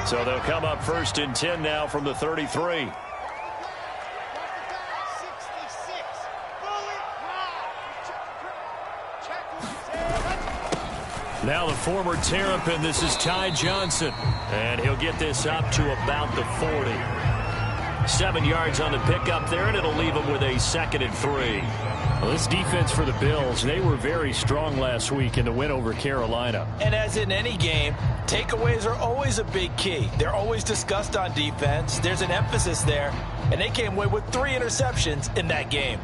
So they'll come up 1st and 10 now from the 33. Now the former Terrapin, this is Ty Johnson. And he'll get this up to about the 40. 7 yards on the pickup there, and it'll leave him with a 2nd and 3. Well, this defense for the Bills, they were very strong last week in the win over Carolina. And as in any game, takeaways are always a big key. They're always discussed on defense. There's an emphasis there, and they came away with 3 interceptions in that game.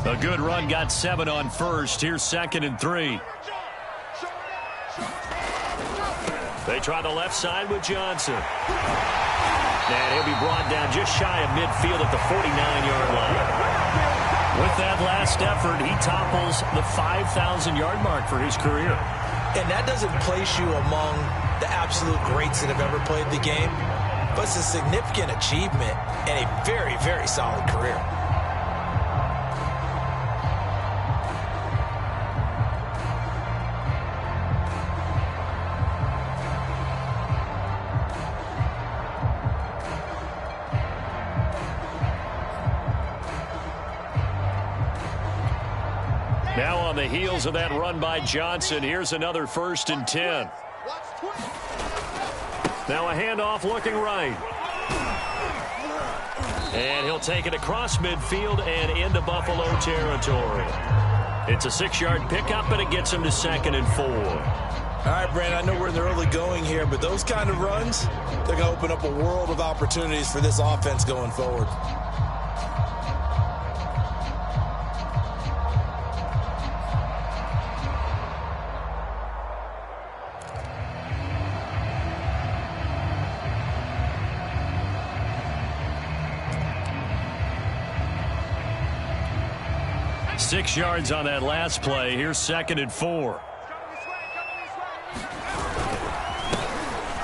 A good run, got 7 on 1st. Here's 2nd and 3. They try the left side with Johnson. And he'll be brought down just shy of midfield at the 49-yard line. With that last effort, he topples the 5,000-yard mark for his career. And that doesn't place you among the absolute greats that have ever played the game, but it's a significant achievement and a very, very solid career. Now on the heels of that run by Johnson, here's another 1st and 10. Now a handoff looking right. And he'll take it across midfield and into Buffalo territory. It's a 6-yard pickup, and it gets him to 2nd and 4. All right, Brandon, I know we're in the early going here, but those kind of runs, they're going to open up a world of opportunities for this offense going forward. Six yards on that last play. Here's 2nd and 4.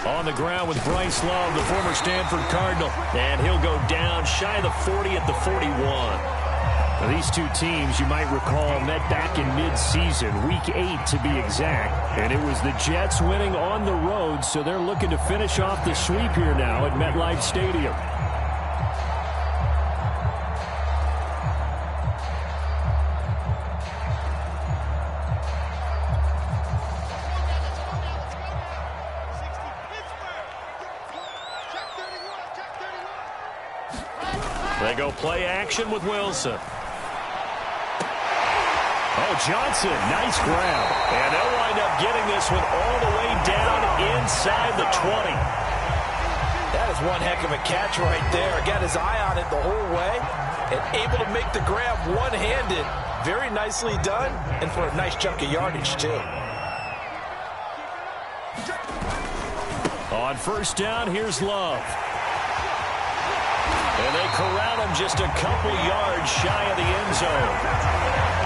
On the ground with Bryce Love, the former Stanford Cardinal. And he'll go down shy of the 40 at the 41. Now, these two teams, you might recall, met back in mid-season, week 8 to be exact. And it was the Jets winning on the road, so they're looking to finish off the sweep here now at MetLife Stadium. They go play action with Wilson. Oh, Johnson, nice grab. And they'll wind up getting this one all the way down inside the 20. That is one heck of a catch right there. Got his eye on it the whole way and able to make the grab one-handed. Very nicely done, and for a nice chunk of yardage, too. On 1st down, here's Love. And they corral him just a couple yards shy of the end zone.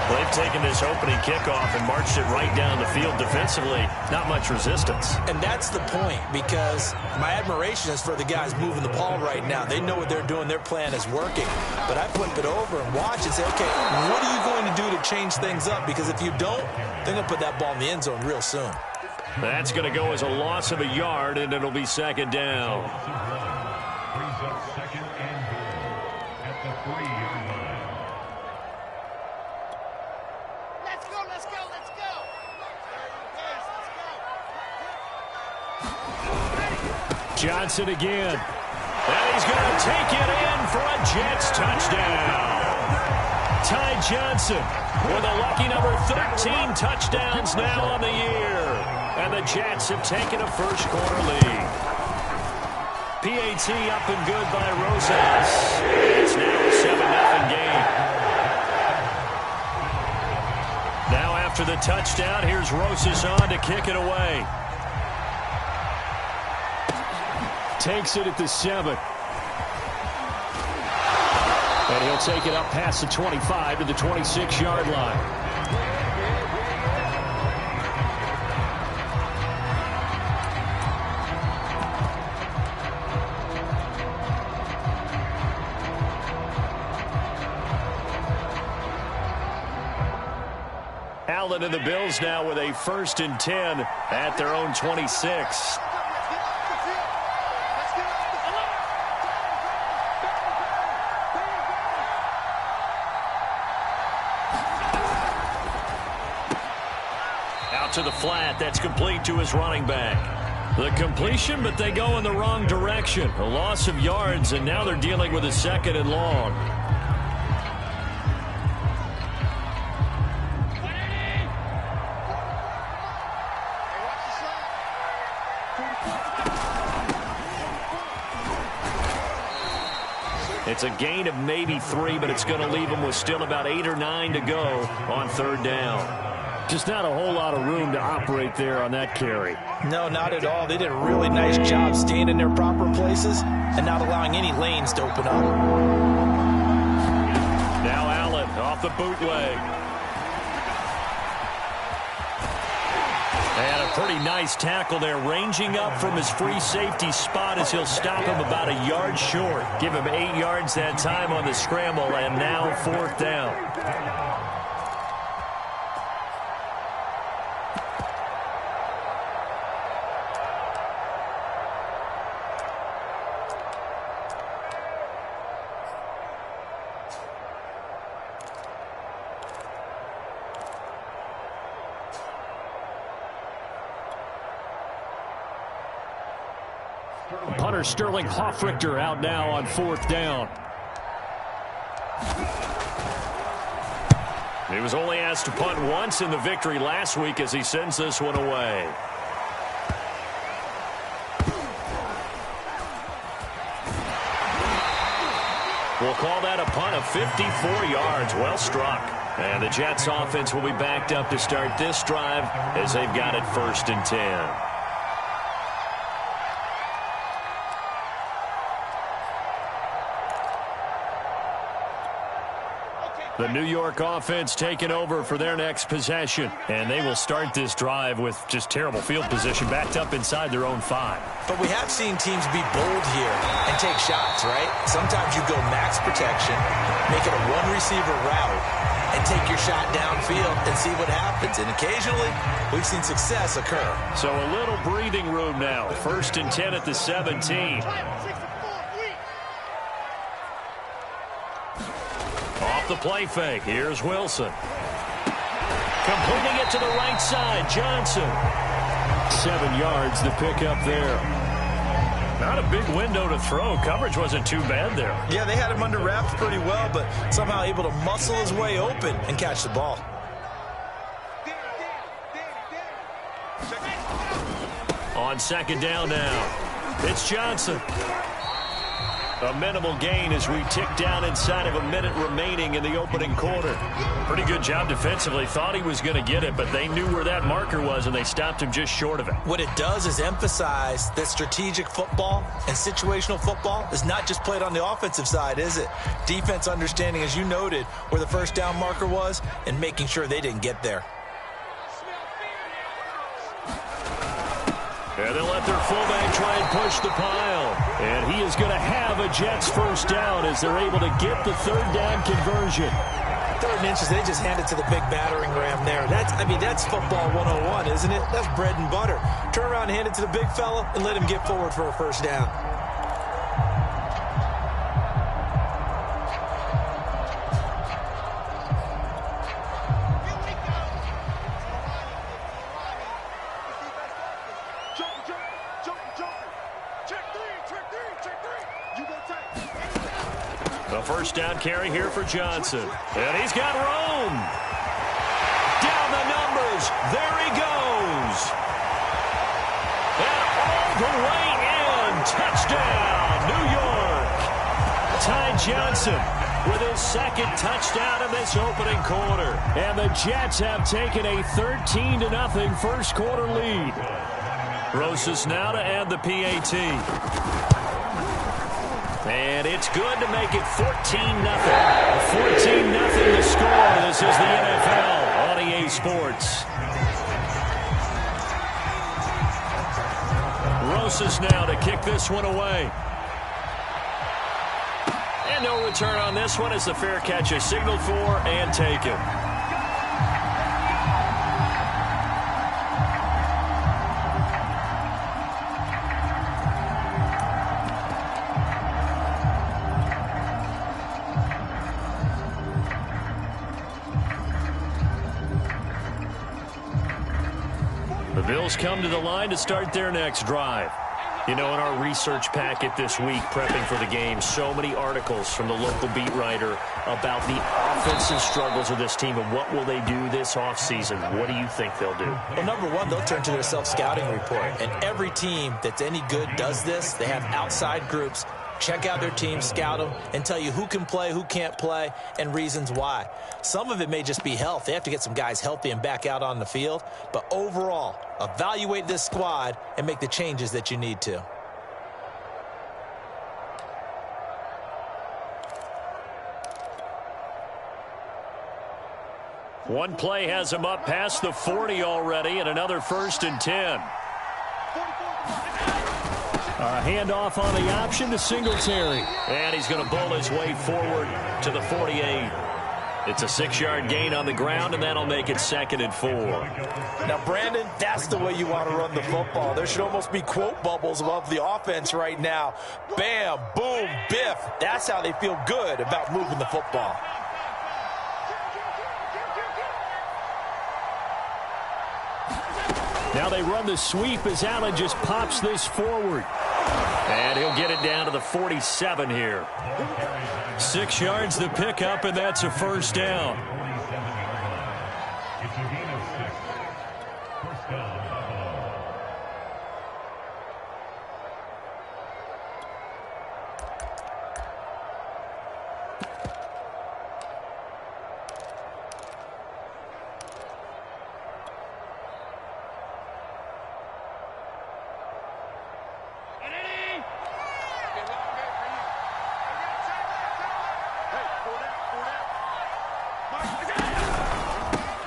They've taken this opening kickoff and marched it right down the field defensively. Not much resistance. And that's the point, because my admiration is for the guys moving the ball right now. They know what they're doing. Their plan is working. But I flip it over and watch and say, okay, what are you going to do to change things up? Because if you don't, they're going to put that ball in the end zone real soon. That's going to go as a loss of a yard, and it'll be 2nd down. Brings up 2nd and goal at the 3-yard line. Let's go, let's go, let's go. Johnson again. And he's going to take it in for a Jets touchdown. Ty Johnson with a lucky number 13 touchdowns now on the year. And the Jets have taken a first-quarter lead. PAT up and good by Rosas. It's now a 7-0 game. Now after the touchdown, here's Rosas on to kick it away. Takes it at the 7. And he'll take it up past the 25 to the 26-yard line. Allen and the Bills now with a 1st and 10 at their own 26. Out to the flat. That's complete to his running back. The completion, but they go in the wrong direction. A loss of yards, and now they're dealing with a 2nd and long. It's a gain of maybe 3, but it's going to leave them with still about 8 or 9 to go on 3rd down. Just not a whole lot of room to operate there on that carry. No, not at all. They did a really nice job staying in their proper places and not allowing any lanes to open up. Now Allen off the bootleg. And a pretty nice tackle there, ranging up from his free safety spot as he'll stop him about a yard short. Give him 8 yards that time on the scramble, and now 4th down. Punter Sterling Hoffrichter out now on 4th down. He was only asked to punt once in the victory last week as he sends this one away. We'll call that a punt of 54 yards. Well struck. And the Jets offense will be backed up to start this drive as they've got it 1st and 10. The New York offense taking over for their next possession. And they will start this drive with just terrible field position, backed up inside their own 5. But we have seen teams be bold here and take shots, right? Sometimes you go max protection, make it a one-receiver route, and take your shot downfield and see what happens. And occasionally, we've seen success occur. So a little breathing room now. 1st and 10 at the 17. The play fake. Here's Wilson. Completing it to the right side. Johnson. 7 yards the pick up there. Not a big window to throw. Coverage wasn't too bad there. Yeah, they had him under wraps pretty well, but somehow able to muscle his way open and catch the ball. On 2nd down now. It's Johnson. A minimal gain as we tick down inside of a minute remaining in the opening quarter. Pretty good job defensively. Thought he was going to get it, but they knew where that marker was, and they stopped him just short of it. What it does is emphasize that strategic football and situational football is not just played on the offensive side, is it? Defense understanding, as you noted, where the 1st down marker was and making sure they didn't get there. And they'll let their fullback try and push the pile. And he is going to have a Jets 1st down as they're able to get the 3rd down conversion. 3rd and inches, they just hand it to the big battering ram there. That's football 101, isn't it? That's bread and butter. Turn around and hand it to the big fella and let him get forward for a 1st down. A 1st down carry here for Johnson. And he's got room. Down the numbers. There he goes. And all the way in. Touchdown, New York. Ty Johnson with his 2nd touchdown in this opening quarter. And the Jets have taken a 13-0 1st quarter lead. Rosas now to add the PAT. And it's good to make it 14-0. 14-0 the score. This is the NFL on EA Sports. Rosas now to kick this one away. And no return on this one as the fair catch is signaled for and taken. Bills come to the line to start their next drive. You know, in our research packet this week, prepping for the game, so many articles from the local beat writer about the offensive struggles of this team and what will they do this offseason. What do you think they'll do? Well, number one, they'll turn to their self-scouting report. And every team that's any good does this. They have outside groups. Check out their team, scout them, and tell you who can play, who can't play, and reasons why. Some of it may just be health. They have to get some guys healthy and back out on the field. But overall, evaluate this squad and make the changes that you need to. One play has him up past the 40 already, and another 1st and 10. A handoff on the option to Singletary. And he's going to bowl his way forward to the 48. It's a 6-yard gain on the ground, and that'll make it 2nd and 4. Now, Brandon, that's the way you want to run the football. There should almost be quote bubbles above the offense right now. Bam, boom, biff. That's how they feel good about moving the football. Now they run the sweep as Allen just pops this forward. And he'll get it down to the 47 here. 6 yards the pickup, and that's a 1st down. It's a gain of 6. First down, Buffalo.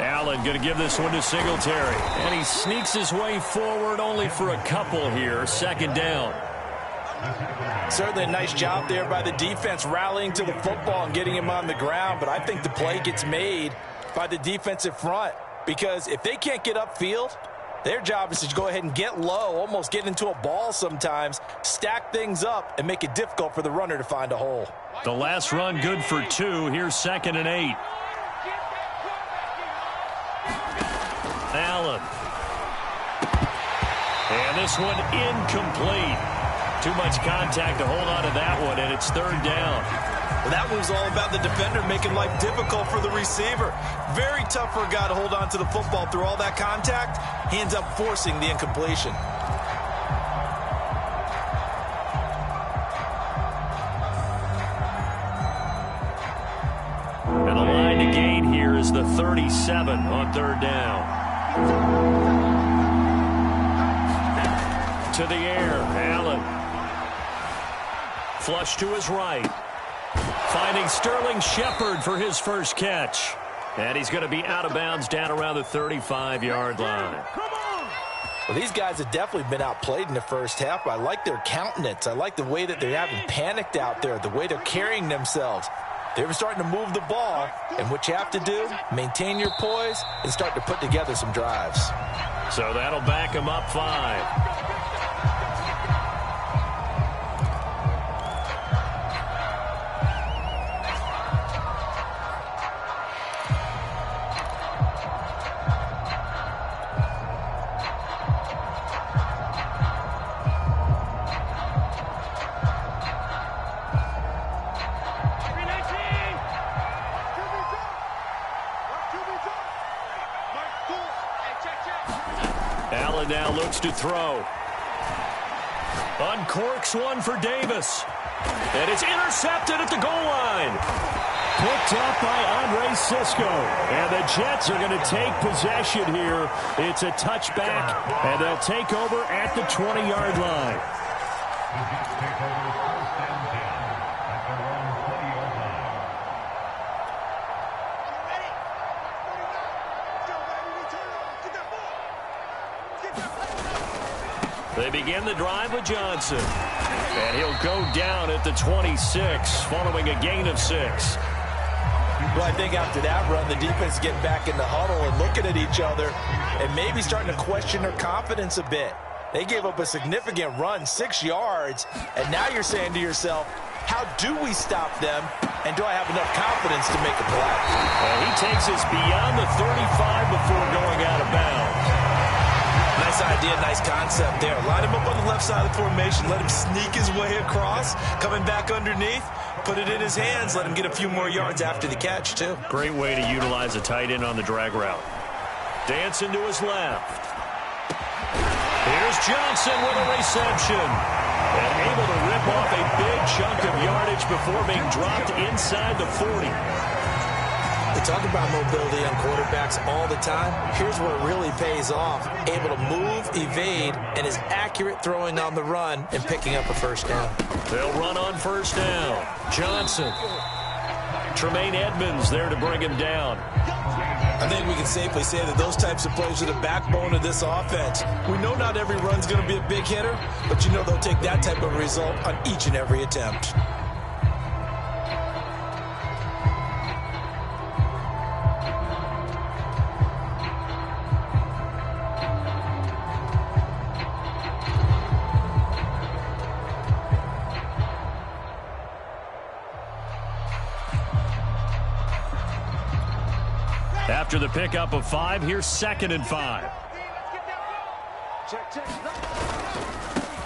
Allen going to give this one to Singletary. And he sneaks his way forward only for a couple here. 2nd down. Certainly a nice job there by the defense rallying to the football and getting him on the ground. But I think the play gets made by the defensive front. Because if they can't get upfield, their job is to go ahead and get low, almost get into a ball sometimes, stack things up, and make it difficult for the runner to find a hole. The last run good for 2. Here's 2nd and 8. Allen. And this one incomplete. Too much contact to hold on to that one, and it's 3rd down. Well, that was all about the defender making life difficult for the receiver. Very tough for a guy to hold on to the football through all that contact. He ends up forcing the incompletion. And the line to gain here is the 37 on 3rd down. To the air, Allen. Flush to his right. Finding Sterling Shepard for his first catch. And he's going to be out of bounds down around the 35-yard line. Well, these guys have definitely been outplayed in the first half, but I like their countenance. I like the way that they haven't panicked out there, the way they're carrying themselves. They're starting to move the ball, and what you have to do, maintain your poise and start to put together some drives. So that'll back them up 5. Allen now looks to throw. Uncorks one for Davis. And it's intercepted at the goal line. Picked up by Andre Cisco. And the Jets are going to take possession here. It's a touchback, and they'll take over at the 20-yard line. The Jets take over 1st and 10 at their own 20-yard line. They begin the drive with Johnson. And he'll go down at the 26, following a gain of 6. Well, I think after that run, the defense get back in the huddle and looking at each other and maybe starting to question their confidence a bit. They gave up a significant run, 6 yards, and now you're saying to yourself, how do we stop them, and do I have enough confidence to make a play? Well, he takes us beyond the 35 before going out of bounds. Nice idea, nice concept there. Line him up on the left side of the formation, let him sneak his way across, coming back underneath, put it in his hands, let him get a few more yards after the catch, too. Great way to utilize a tight end on the drag route. Dancing to his left. Here's Johnson with a reception. And able to rip off a big chunk of yardage before being dropped inside the 40. We talk about mobility on quarterbacks all the time. Here's where it really pays off. Able to move, evade, and is accurate throwing on the run and picking up a first down. They'll run on first down. Johnson. Tremaine Edmonds there to bring him down. I think we can safely say that those types of plays are the backbone of this offense. We know not every run's going to be a big hitter, but you know they'll take that type of result on each and every attempt. After the pickup of 5, here's 2nd and 5.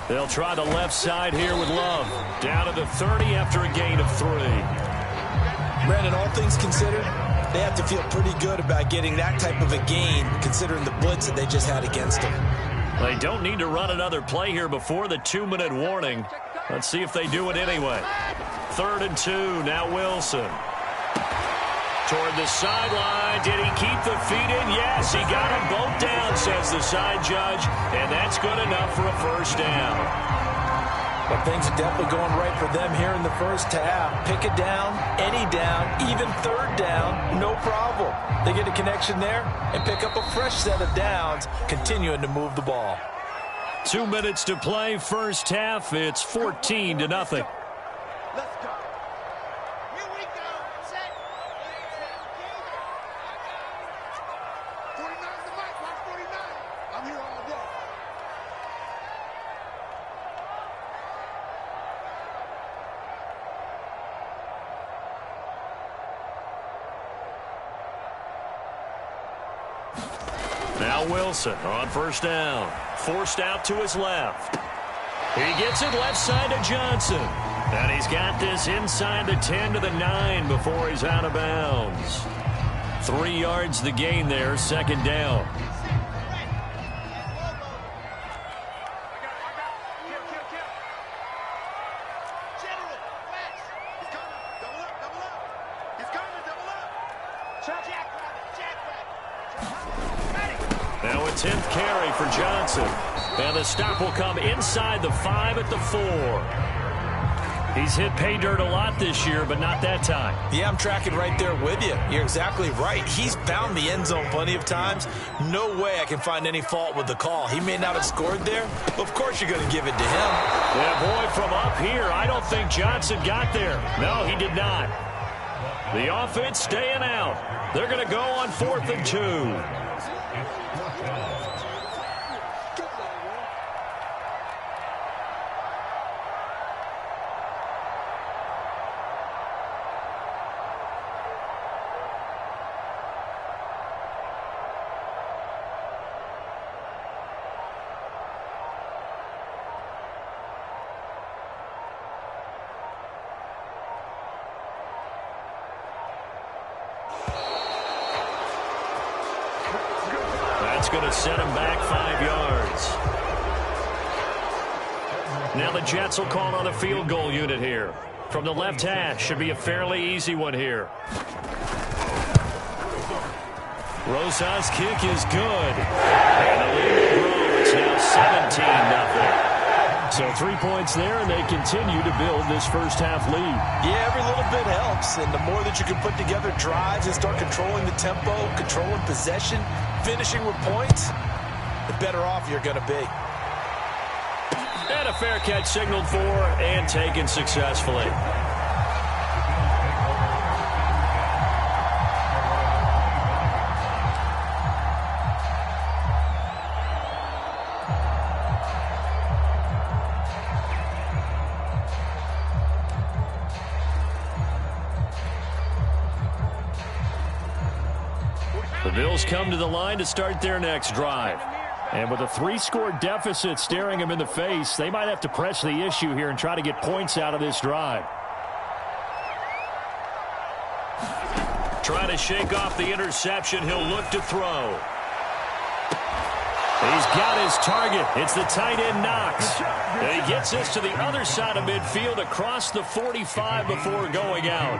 They'll try the left side here with Love. Down to the 30 after a gain of 3. Brandon, all things considered, they have to feel pretty good about getting that type of a gain, considering the blitz that they just had against them. They don't need to run another play here before the 2-minute warning. Let's see if they do it anyway. 3rd and 2, now Wilson. Toward the sideline. Did he keep the feet in? Yes, he got them both down, says the side judge, and that's good enough for a first down. But things are definitely going right for them here in the first half. Pick a down, any down, even 3rd down, no problem. They get a connection there and pick up a fresh set of downs, continuing to move the ball. 2 minutes to play, first half. It's 14-0. Let's go. Here we go. Set. 49 is the mic. Watch 49. I'm here all day. Now Wilson on first down. Forced out to his left. He gets it left side to Johnson. And he's got this inside the 10 to the 9 before he's out of bounds. 3 yards the gain there, 2nd down. Now a 10th carry for Johnson. And the stop will come inside the 5 at the 4. He's hit pay dirt a lot this year, but not that time. Yeah, I'm tracking right there with you. You're exactly right. He's found the end zone plenty of times. No way I can find any fault with the call. He may not have scored there, but of course you're going to give it to him. Yeah, boy, from up here, I don't think Johnson got there. No, he did not. The offense staying out. They're going to go on 4th and 2. That's going to set him back 5 yards. Now the Jets will call on a field goal unit here. From the left hash, should be a fairly easy one here. Rosa's kick is good. And the lead will grow. It's now 17-0. So 3 points there, and they continue to build this first half lead. Yeah, every little bit helps, and the more that you can put together drives and start controlling the tempo, controlling possession, finishing with points, the better off you're going to be. And a fair catch signaled for and taken successfully. The Bills come to the line to start their next drive. And with a 3-score deficit staring him in the face, they might have to press the issue here and try to get points out of this drive. Trying to shake off the interception. He'll look to throw. He's got his target. It's the tight end Knox. And he gets this to the other side of midfield across the 45 before going out.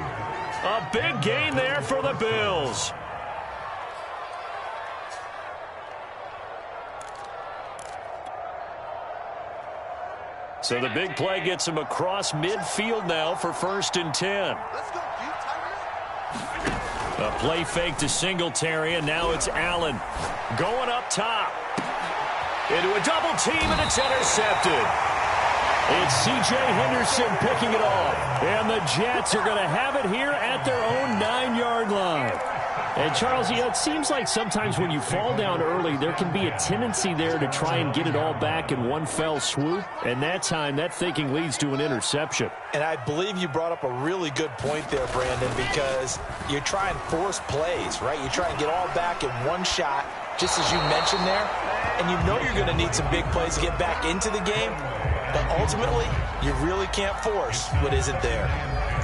A big gain there for the Bills. So the big play gets him across midfield now for 1st and 10. Let's go, Q. A play fake to Singletary, and now it's Allen going up top. Into a double team, and it's intercepted. It's C.J. Henderson picking it off. And the Jets are going to have it here at their own 9-yard line. And, Charles, it seems like sometimes when you fall down early, there can be a tendency there to try and get it all back in one fell swoop. And that time, that thinking leads to an interception. And I believe you brought up a really good point there, Brandon, because you try and force plays, right? You try and get all back in one shot, just as you mentioned there. And you know you're going to need some big plays to get back into the game. But ultimately, you really can't force what isn't there.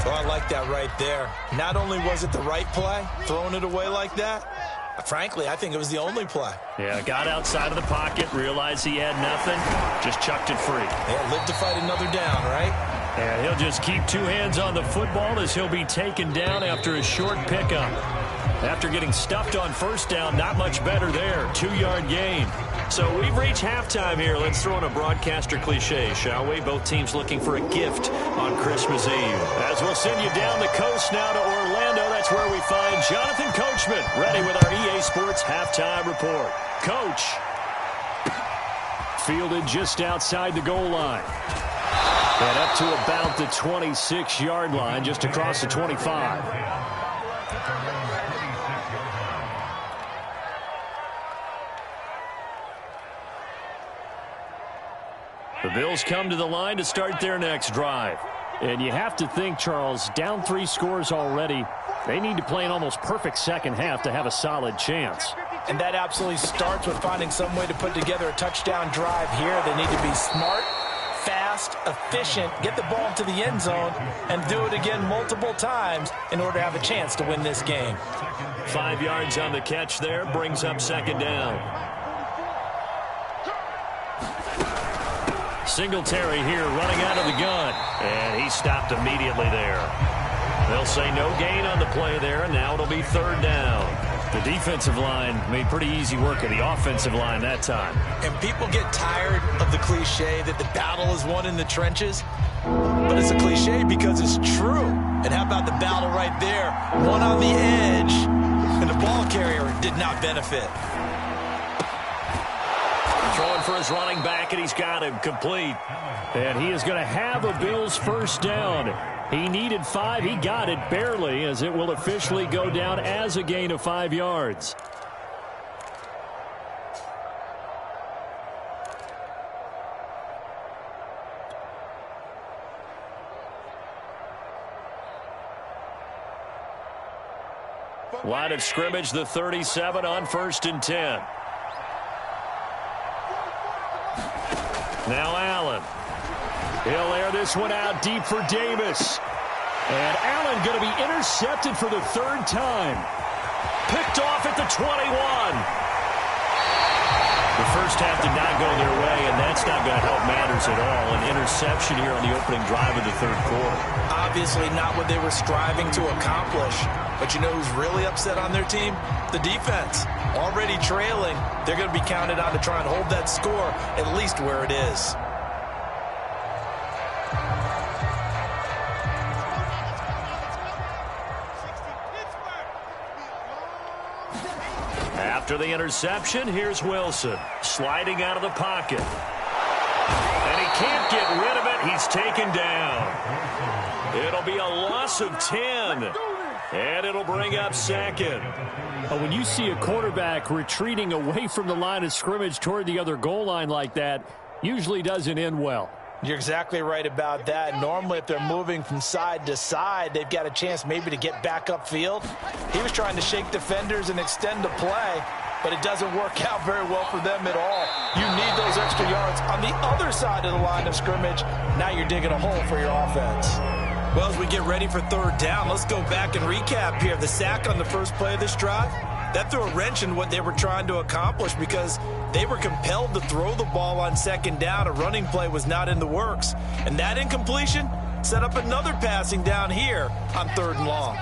Oh, I like that right there. Not only was it the right play, throwing it away like that, frankly, I think it was the only play. Yeah, got outside of the pocket, realized he had nothing, just chucked it free. Yeah, live to fight another down, right? And he'll just keep 2 hands on the football as he'll be taken down after a short pickup. After getting stuffed on 1st down, not much better there. 2-yard gain. So we've reached halftime here. Let's throw in a broadcaster cliche, shall we? Both teams looking for a gift on Christmas Eve. As we'll send you down the coast now to Orlando, that's where we find Jonathan Coachman, ready with our EA Sports Halftime Report. Coach. Fielded just outside the goal line. And up to about the 26-yard line, just across the 25. The Bills come to the line to start their next drive. And you have to think, Charles, down 3 scores already, they need to play an almost perfect second half to have a solid chance. And that absolutely starts with finding some way to put together a touchdown drive here. They need to be smart, fast, efficient, get the ball into the end zone, and do it again multiple times in order to have a chance to win this game. 5 yards on the catch there, brings up 2nd down. Singletary here running out of the gun. And he stopped immediately there. They'll say no gain on the play there, and now it'll be 3rd down. The defensive line made pretty easy work of the offensive line that time. And people get tired of the cliche that the battle is won in the trenches. But it's a cliche because it's true. And how about the battle right there? One on the edge, and the ball carrier did not benefit. Throwing for his running back, and he's got him complete. And he is going to have a Bills 1st down. He needed 5. He got it barely, as it will officially go down as a gain of 5 yards. Line of scrimmage, the 37 on 1st and 10. Now Allen. He'll air this one out deep for Davis. And Allen going to be intercepted for the 3rd time. Picked off at the 21. The first half did not go their way, and that's not going to help matters at all. An interception here on the opening drive of the 3rd quarter. Obviously not what they were striving to accomplish. But you know who's really upset on their team? The defense. Already trailing. They're going to be counted on to try and hold that score at least where it is. After the interception, here's Wilson sliding out of the pocket. And he can't get rid of it. He's taken down. It'll be a loss of 10. And it'll bring up 2nd. But when you see a quarterback retreating away from the line of scrimmage toward the other goal line like that, usually doesn't end well. You're exactly right about that. Normally, if they're moving from side to side, they've got a chance maybe to get back upfield. He was trying to shake defenders and extend the play, but it doesn't work out very well for them at all. You need those extra yards on the other side of the line of scrimmage. Now you're digging a hole for your offense. Well, as we get ready for third down, let's go back and recap here. The sack on the first play of this drive, that threw a wrench in what they were trying to accomplish because they were compelled to throw the ball on second down. A running play was not in the works. And that incompletion set up another passing down here on third and long.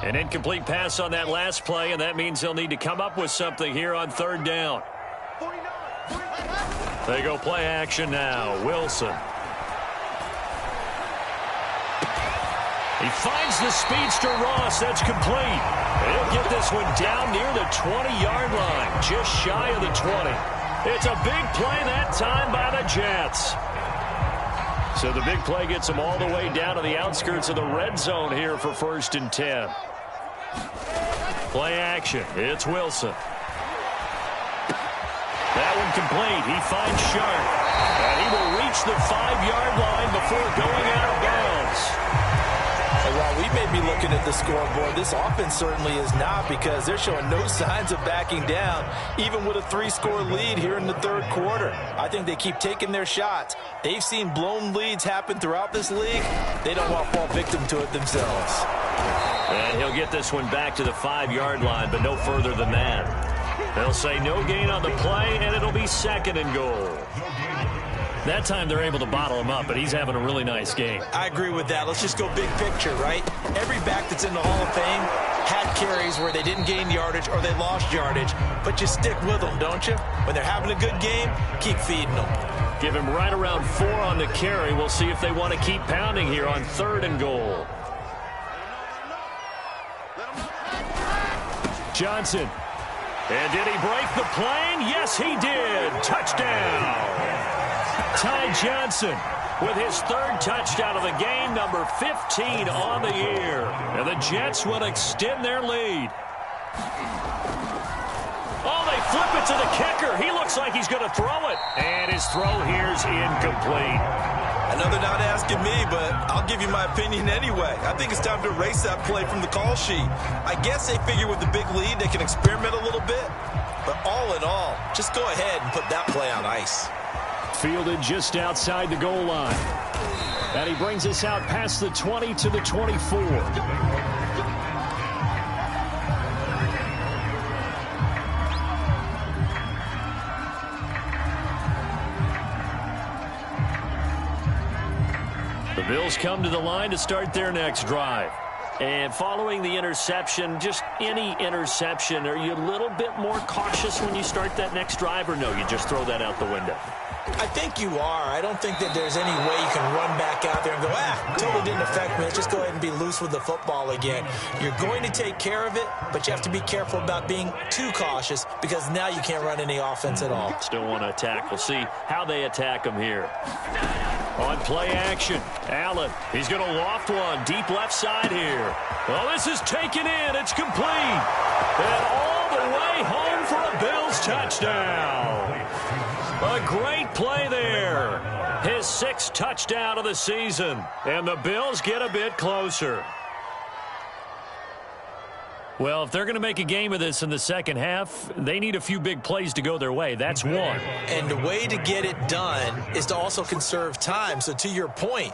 An incomplete pass on that last play, and that means they'll need to come up with something here on third down. They go play action now. Wilson. He finds the speedster Ross. That's complete. He'll get this one down near the 20-yard line, just shy of the 20. It's a big play that time by the Jets. So the big play gets them all the way down to the outskirts of the red zone here for 1st and 10. Play action. It's Wilson. That one complete. He finds Sharp. And he will reach the 5-yard line before going out of bounds. While we may be looking at the scoreboard, this offense certainly is not, because they're showing no signs of backing down, even with a 3-score lead here in the third quarter. I think they keep taking their shots. They've seen blown leads happen throughout this league. They don't want to fall victim to it themselves. And he'll get this one back to the 5-yard line, but no further than that. They'll say no gain on the play, and it'll be 2nd and goal. That time they're able to bottle him up, but he's having a really nice game. I agree with that. Let's just go big picture, right? Every back that's in the Hall of Fame had carries where they didn't gain yardage or they lost yardage, but you stick with them, don't you? When they're having a good game, keep feeding them. Give him right around 4 on the carry. We'll see if they want to keep pounding here on 3rd and goal. Johnson. And did he break the plane? Yes, he did. Touchdown. Ty Johnson with his 3rd touchdown of the game, number 15 on the year. And the Jets will extend their lead. Oh, they flip it to the kicker. He looks like he's going to throw it. And his throw here's incomplete. Another not asking me, but I'll give you my opinion anyway. I think it's time to erase that play from the call sheet. I guess they figure with the big lead they can experiment a little bit. But all in all, just go ahead and put that play on ice. Fielded just outside the goal line. And he brings us out past the 20 to the 24. The Bills come to the line to start their next drive. And following the interception, just any interception, are you a little bit more cautious when you start that next drive, or no, you just throw that out the window? I think you are. I don't think that there's any way you can run back out there and go, totally didn't affect me. Let's just go ahead and be loose with the football again. You're going to take care of it, but you have to be careful about being too cautious, because now you can't run any offense at all. Still want to attack. We'll see how they attack him here. On play action, Allen. He's going to loft one deep left side here. Well, this is taken in. It's complete. And all the way home for a Bills touchdown. A great play there. His 6th touchdown of the season. And the Bills get a bit closer. Well, if they're going to make a game of this in the second half, they need a few big plays to go their way. That's one. And the way to get it done is to also conserve time. So to your point,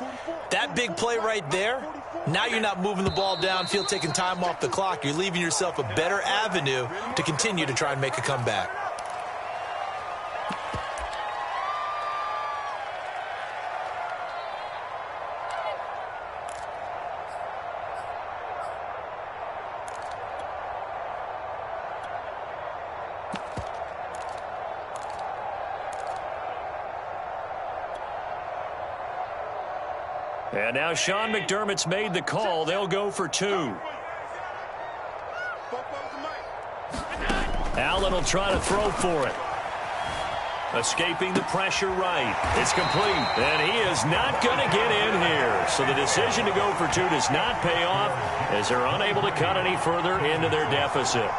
that big play right there, now you're not moving the ball downfield, taking time off the clock. You're leaving yourself a better avenue to continue to try and make a comeback. And now Sean McDermott's made the call. They'll go for 2. Allen will try to throw for it. Escaping the pressure right. It's complete. And he is not going to get in here. So the decision to go for 2 does not pay off, as they're unable to cut any further into their deficit.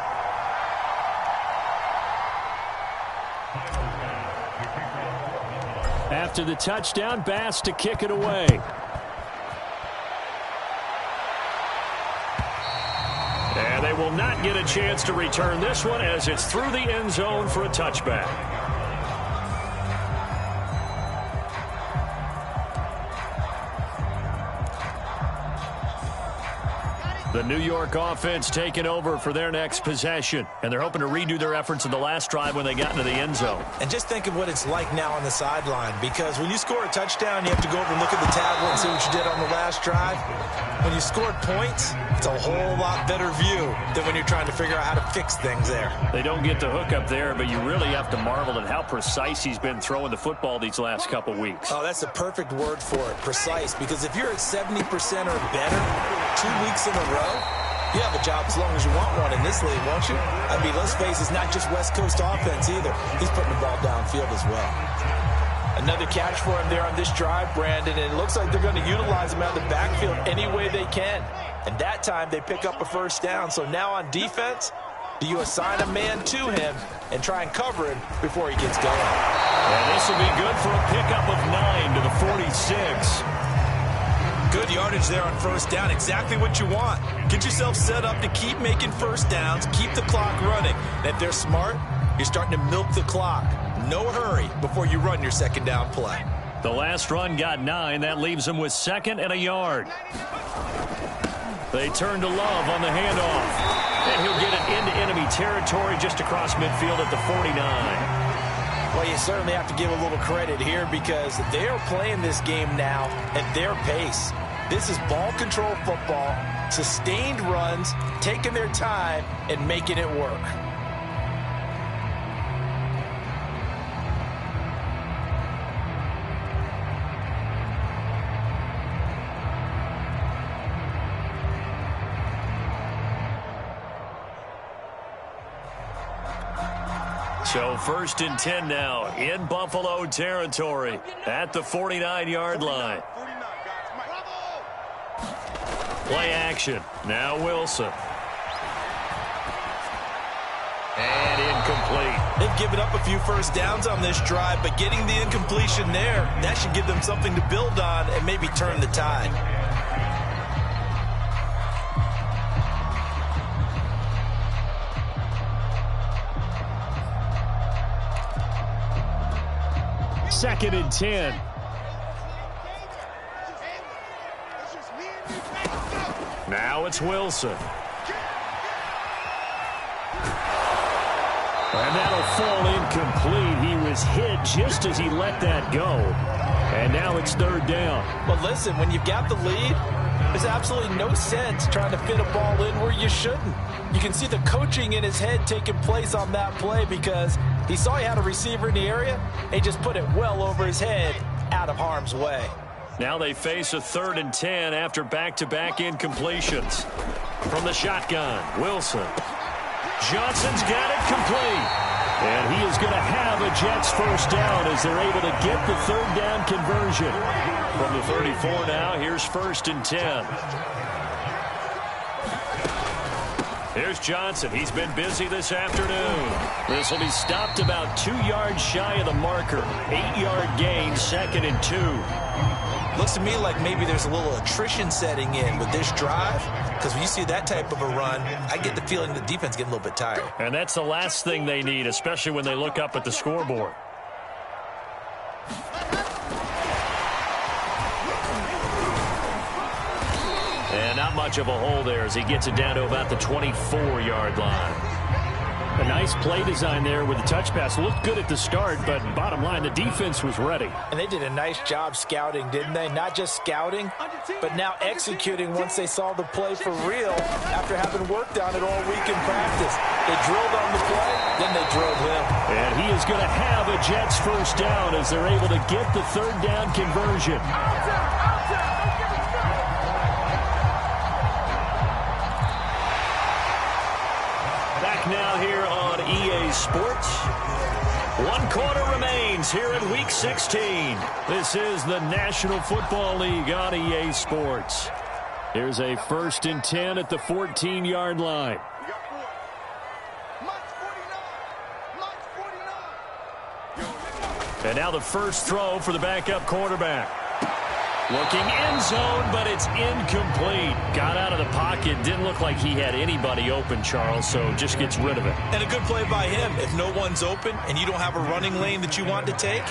After the touchdown, Bass to kick it away. And they they will not get a chance to return this one as it's through the end zone for a touchback. The New York offense taking over for their next possession. And they're hoping to redo their efforts in the last drive when they got into the end zone. And just think of what it's like now on the sideline. Because when you score a touchdown, you have to go over and look at the tablet and see what you did on the last drive. When you scored points, it's a whole lot better view than when you're trying to figure out how to fix things there. They don't get the hook up there, but you really have to marvel at how precise he's been throwing the football these last couple weeks. Oh, that's a perfect word for it, precise. Because if you're at 70% or better 2 weeks in a row, you have a job as long as you want one in this league, won't you? I mean, let's face it, it's not just West Coast offense either. He's putting the ball downfield as well. Another catch for him there on this drive, Brandon, and it looks like they're going to utilize him out of the backfield any way they can. And that time they pick up a first down. So now on defense, do you assign a man to him and try and cover him before he gets going? And this will be good for a pickup of 9 to the 46. Good yardage there on first down. Exactly what you want. Get yourself set up to keep making first downs, keep the clock running. And if they're smart, you're starting to milk the clock. No hurry before you run your second down play. The last run got 9. That leaves them with 2nd and a yard. They turn to Love on the handoff. And he'll get it into enemy territory just across midfield at the 49. Well, you certainly have to give a little credit here because they are playing this game now at their pace. This is ball control football, sustained runs, taking their time and making it work. So 1st and 10 now in Buffalo territory at the 49-yard line. Play action. Now Wilson. And incomplete. They've given up a few first downs on this drive, but getting the incompletion there, that should give them something to build on and maybe turn the tide. Second and 10. Now it's Wilson. And that'll fall incomplete. He was hit just as he let that go. And now it's 3rd down. Well, listen, when you've got the lead, there's absolutely no sense trying to fit a ball in where you shouldn't. You can see the coaching in his head taking place on that play because he saw he had a receiver in the area. He just put it well over his head out of harm's way. Now they face a 3rd and 10 after back-to-back incompletions. From the shotgun, Wilson. Johnson's got it complete. And he is going to have a Jets first down as they're able to get the 3rd down conversion. From the 34 now, here's 1st and 10. Here's Johnson. He's been busy this afternoon. This will be stopped about 2 yards shy of the marker. 8-yard gain, 2nd and 2. Looks to me like maybe there's a little attrition setting in with this drive, because when you see that type of a run, I get the feeling the defense getting a little bit tired. And that's the last thing they need, especially when they look up at the scoreboard. And not much of a hole there as he gets it down to about the 24-yard line. A nice play design there with the touch pass. Looked good at the start, but bottom line, the defense was ready. And they did a nice job scouting, didn't they? Not just scouting, but now executing once they saw the play for real after having worked on it all week in practice. They drilled on the play, then they drilled him. And he is going to have a Jets first down as they're able to get the 3rd down conversion. Now here on EA Sports. 1 quarter remains here in Week 16. This is the National Football League on EA Sports. Here's a 1st and 10 at the 14-yard line. And now the first throw for the backup quarterback. Looking end zone, but it's incomplete. Got out of the pocket. Didn't look like he had anybody open, Charles, so just gets rid of it. And a good play by him. If no one's open and you don't have a running lane that you want to take,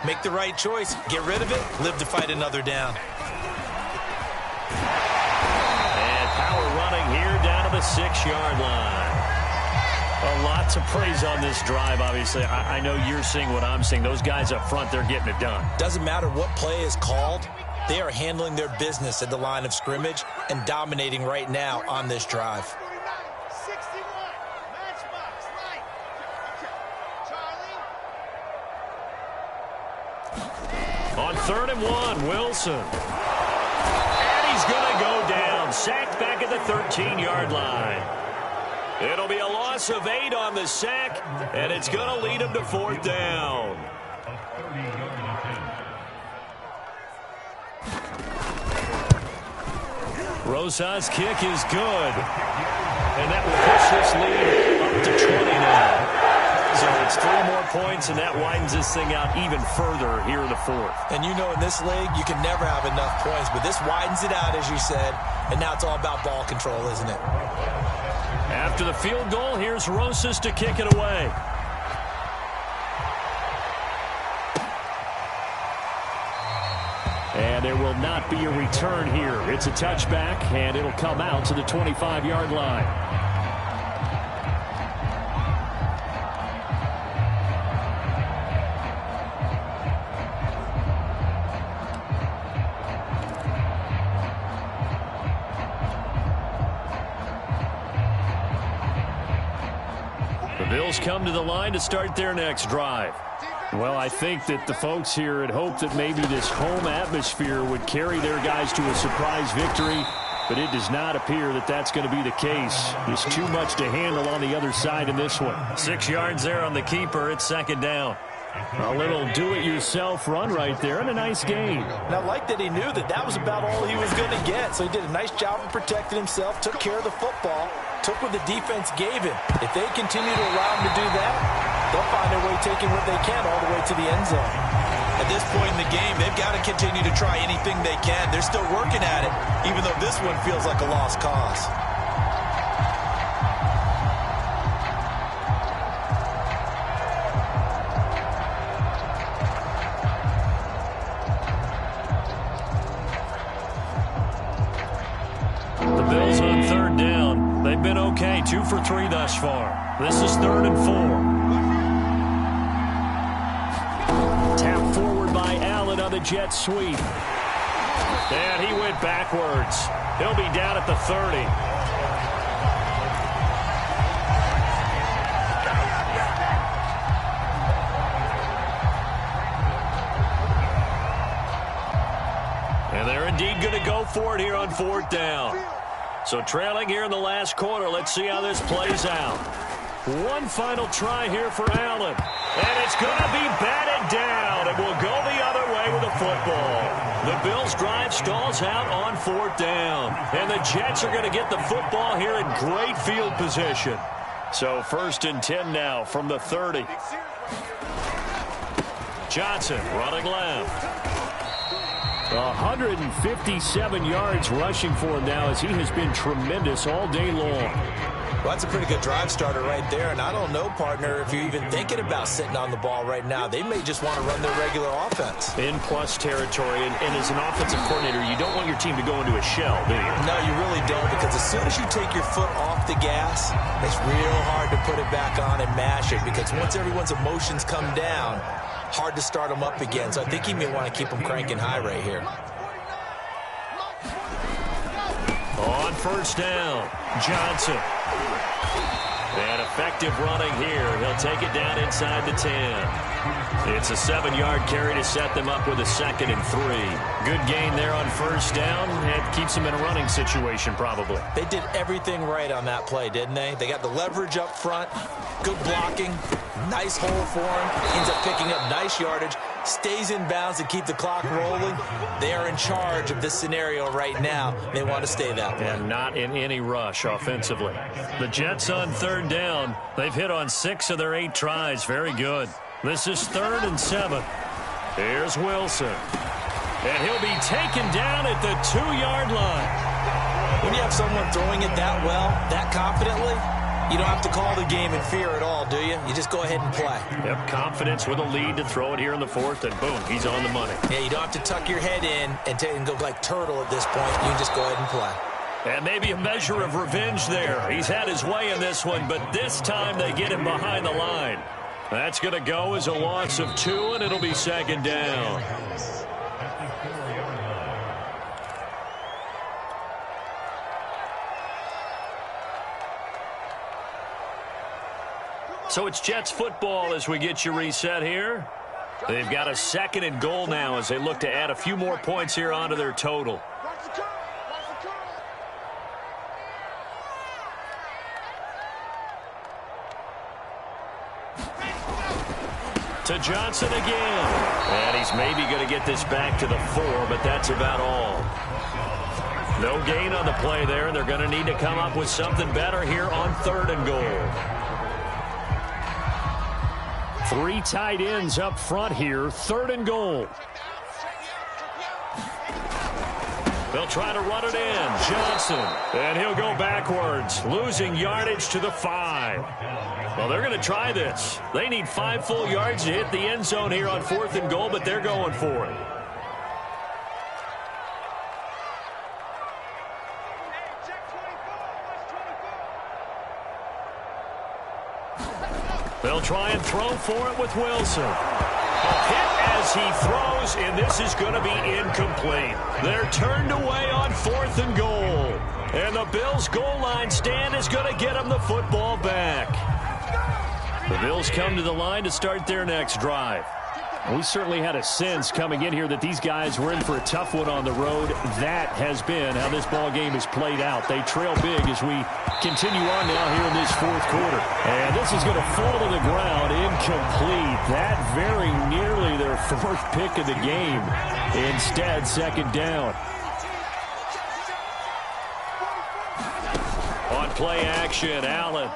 make the right choice. Get rid of it. Live to fight another down. And power running here down to the 6-yard line. A lot to praise on this drive, obviously. I know you're seeing what I'm seeing. Those guys up front, they're getting it done. Doesn't matter what play is called. They are handling their business at the line of scrimmage and dominating right now on this drive. 61, matchbox, right. Charlie. On 3rd and 1, Wilson. And he's going to go down. Sacked back at the 13-yard line. It'll be a loss of 8 on the sack, and it's going to lead him to 4th down. Rosas' kick is good. And that will push this lead up to 20 now. So it's 3 more points, and that widens this thing out even further here in the 4th. And you know in this league, you can never have enough points, but this widens it out, as you said, and now it's all about ball control, isn't it? After the field goal, here's Rosas to kick it away. And there will not be a return here. It's a touchback, and it'll come out to the 25-yard line. The Bills come to the line to start their next drive. Well, I think that the folks here had hoped that maybe this home atmosphere would carry their guys to a surprise victory, but it does not appear that that's going to be the case. There's too much to handle on the other side in this one. 6 yards there on the keeper. It's 2nd down. A little do-it-yourself run right there and a nice gain. And I like that he knew that that was about all he was going to get, so he did a nice job of protecting himself, took care of the football, took what the defense gave him. If they continue to allow him to do that, they'll find their way taking what they can all the way to the end zone. At this point in the game, they've got to continue to try anything they can. They're still working at it, even though this one feels like a lost cause. The Bills on 3rd down. They've been okay, 2 for 3 thus far. This is 3rd and 4. Tap forward by Allen on the jet sweep. And he went backwards. He'll be down at the 30. And they're indeed going to go for it here on 4th down. So trailing here in the last quarter, let's see how this plays out. One final try here for Allen. And it's going to be batted down. It will go the other way with the football. The Bills' drive stalls out on 4th down. And the Jets are going to get the football here in great field position. So 1st and 10 now from the 30. Johnson running left. 157 yards rushing for him now as he has been tremendous all day long. Well, that's a pretty good drive starter right there, and I don't know, partner, if you're even thinking about sitting on the ball right now. They may just want to run their regular offense. In plus territory, and as an offensive coordinator, you don't want your team to go into a shell, do you? No, you really don't, because as soon as you take your foot off the gas, it's real hard to put it back on and mash it, because once everyone's emotions come down, hard to start them up again. So I think he may want to keep them cranking high right here. On 1st down, Johnson. And effective running here. He'll take it down inside the 10. It's a 7-yard carry to set them up with a 2nd and 3. Good gain there on 1st down. It keeps them in a running situation probably. They did everything right on that play, didn't they? They got the leverage up front, good blocking, nice hole for him. Ends up picking up nice yardage, stays in bounds to keep the clock rolling. They are in charge of this scenario right now. They want to stay that way. And not in any rush offensively. The Jets on 3rd down. They've hit on 6 of their 8 tries. Very good. This is 3rd and 7. Here's Wilson. And And he'll be taken down at the 2-yard line. When you have someone throwing it that well, that confidently, you don't have to call the game in fear at all, do you? You just go ahead and play. Yep, confidence with a lead to throw it here in the 4th, and boom, he's on the money. Yeah, you don't have to tuck your head in and go like turtle at this point. You can just go ahead and play. And maybe a measure of revenge there. He's had his way in this one, but this time they get him behind the line. That's going to go as a loss of 2, and it'll be 2nd down. So it's Jets football as we get you reset here. They've got a 2nd and goal now as they look to add a few more points here onto their total. To Johnson again. And he's maybe going to get this back to the 4, but that's about all. No gain on the play there, and they're going to need to come up with something better here on 3rd and goal. 3 tight ends up front here, 3rd and goal. They'll try to run it in. Johnson. And he'll go backwards, losing yardage to the 5. Well, they're going to try this. They need 5 full yards to hit the end zone here on 4th and goal, but they're going for it. They'll try and throw for it with Wilson. A hit as he throws, and this is going to be incomplete. They're turned away on 4th and goal. And the Bills' goal line stand is going to get them the football back. The Bills come to the line to start their next drive. We certainly had a sense coming in here that these guys were in for a tough one on the road. That has been how this ball game is played out. They trail big as we continue on now here in this 4th quarter. And this is going to fall to the ground, incomplete. That very nearly their 4th pick of the game. Instead, 2nd down. On play action, Allen.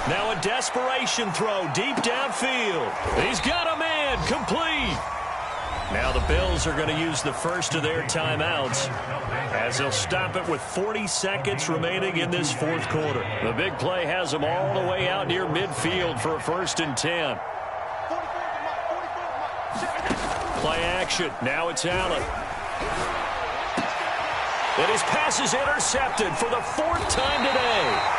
Now a desperation throw deep downfield. He's got a man, complete. Now the Bills are going to use the first of their timeouts as they'll stop it with 40 seconds remaining in this 4th quarter. The big play has them all the way out near midfield for a 1st and 10. Play action. Now it's Allen. And his pass is intercepted for the 4th time today.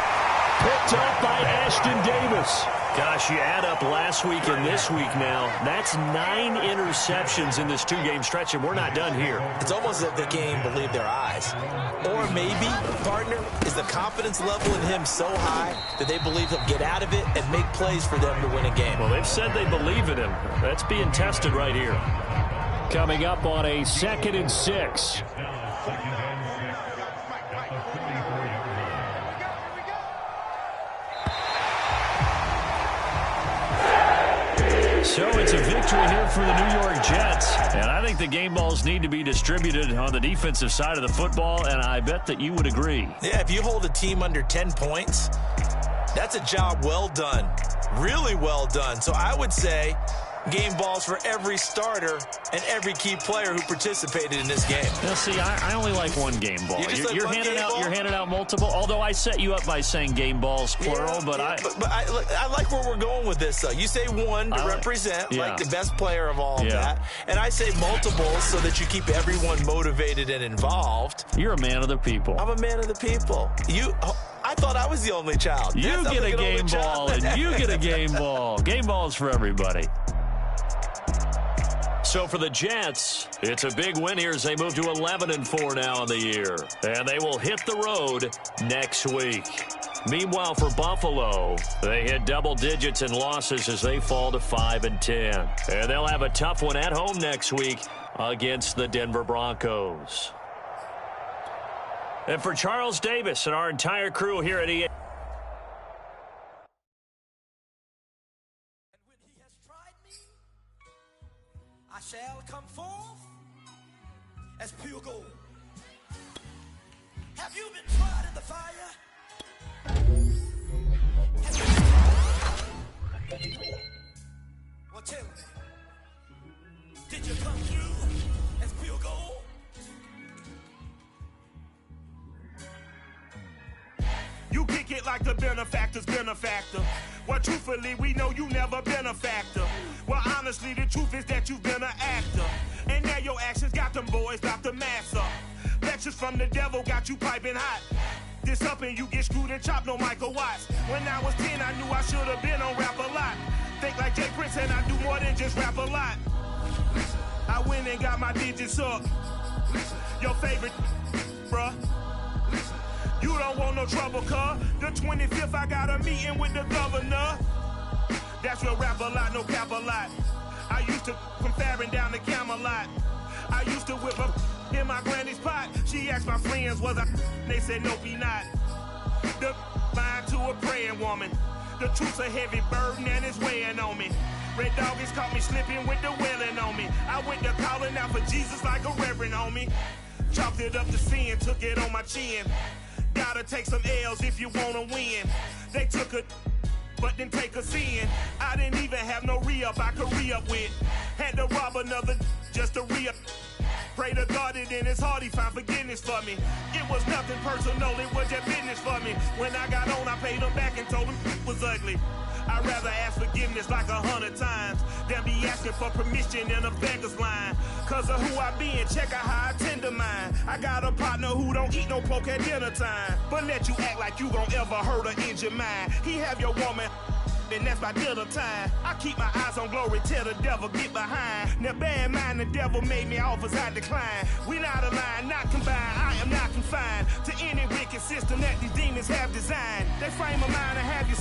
Picked up by Ashton Davis. Gosh, you add up last week and this week now. That's 9 interceptions in this 2-game stretch, and we're not done here. It's almost as if the game believed their eyes. Or maybe, partner, is the confidence level in him so high that they believe he'll get out of it and make plays for them to win a game. Well, they've said they believe in him. That's being tested right here. Coming up on a 2nd and 6. So it's a victory here for the New York Jets. And I think the game balls need to be distributed on the defensive side of the football, and I bet that you would agree. Yeah, if you hold a team under 10 points, that's a job well done. Really well done. So I would say game balls for every starter and every key player who participated in this game. Now, see, I only like one game ball. You're handing out multiple. Although I set you up by saying game balls plural, but I like where we're going with this. Though you say one to represent like the best player of all of that, and I say multiples so that you keep everyone motivated and involved. You're a man of the people. I'm a man of the people. I thought I was the only child. You get a game ball, and you get a game ball. Game balls for everybody. So for the Jets, it's a big win here as they move to 11-4 now in the year. And they will hit the road next week. Meanwhile, for Buffalo, they hit double digits in losses as they fall to 5-10. And they'll have a tough one at home next week against the Denver Broncos. And for Charles Davis and our entire crew here at EA. I shall come forth as pure gold. Have you been tried in the fire? Well, tell me, did you come through? like the benefactor's benefactor. Well, truthfully, we know you never been a factor. Well, honestly, the truth is that you've been an actor. And now your actions got them boys about to mass up. Lectures from the devil got you piping hot. This up and you get screwed and chopped, no Michael Watts. When I was 10, I knew I should have been on rap a lot. Think like Jay Prince and I do more than just rap a lot. I went and got my digits up. Your favorite, bruh. You don't want no trouble, cuz. The 25th, I got a meeting with the governor. That's real rap a lot, no cap a lot. I used to from Farron down to Camelot. I used to whip up in my granny's pot. She asked my friends, was I? They said, no, be not. The line to a praying woman. The truth's a heavy burden and it's weighing on me. Red doggies caught me slipping with the wailing on me. I went to calling out for Jesus like a reverend on me. Chopped it up to sin, took it on my chin. Gotta take some L's if you wanna win. They took a but didn't take a sin. I didn't even have no re-up I could re-up with. Had to rob another just to re-up. Pray to God that in his heart he found forgiveness for me. It was nothing personal, it was just business for me. When I got on, I paid him back and told him it was ugly. I'd rather ask forgiveness like 100 times than be asking for permission in a beggar's line. Cause of who I be and check out how I tend to mine. I got a partner who don't eat no pork at dinner time, but let you act like you gon' ever hurt or injure mine. He have your woman, and that's by dinner time. I keep my eyes on glory till the devil get behind. Now bear in mind the devil made me offers I decline. We not aligned, not combined, I am not confined to any wicked system that these demons have designed. They frame a mind and have you